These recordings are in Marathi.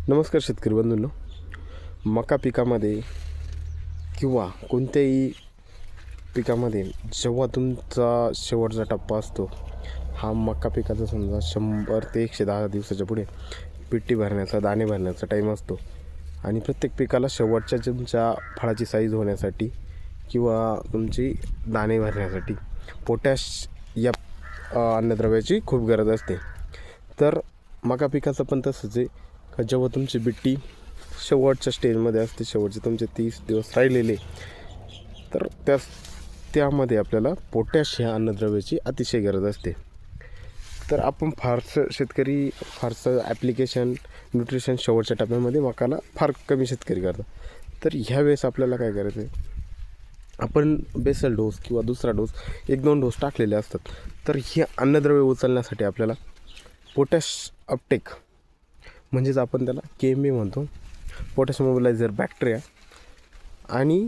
नमस्कार शेतकरी बंधूंनो. मका पिकामध्ये किंवा कोणत्याही पिकामध्ये जेव्हा तुमचा शेवटचा टप्पा असतो, हा मका पिकाचा समजा 100 ते 110 दिवसाच्या पुढे पिट्टी भरण्याचा, दाणे भरण्याचा टाईम असतो आणि प्रत्येक पिकाला शेवटच्या तुमच्या फळाची साईज होण्यासाठी किंवा तुमची दाणे भरण्यासाठी पोटॅश या अन्नद्रव्याची खूप गरज असते. तर मका पिकाचं पण तसंच आहे का, जेव्हा तुमची बिट्टी शेवटच्या स्टेजमध्ये असते, शेवटचे तुमचे 30 दिवस राहिलेले, तर त्यामध्ये आपल्याला पोटॅश ह्या अन्नद्रव्याची अतिशय गरज असते. तर आपण फारसं ॲप्लिकेशन न्यूट्रिशन शेवटच्या टप्प्यामध्ये मकाला फार कमी शेतकरी करतात. तर ह्यावेळेस आपल्याला काय करायचं आहे, आपण बेसल डोस किंवा दुसरा डोस 1-2 डोस टाकलेले असतात. तर हे अन्नद्रव्य उचलण्यासाठी आपल्याला पोटॅश अपटेक म्हणजेच आपण त्याला KMB म्हणतो, पोटॅश मोबिलायझर बॅक्टेरिया, आणि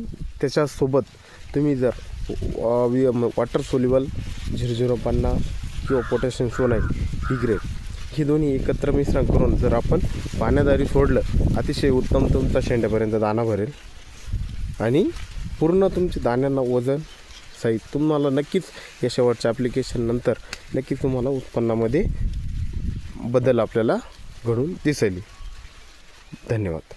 त्याच्यासोबत तुम्ही जर वॉटर सोल्युबल 0050 किंवा पोटॅशियम सोनाईट ही ग्रेड, ही दोन्ही एकत्र मिश्रण करून जर आपण पाण्याद्वारे सोडलं, अतिशय उत्तम तुमचा शेंड्यापर्यंत दाणा भरेल आणि पूर्ण तुमच्या दाण्यांना वजन सहित तुम्हाला नक्कीच या शेवटच्या ॲप्लिकेशननंतर नक्कीच तुम्हाला उत्पन्नामध्ये बदल आपल्याला घडून दिसेल. धन्यवाद.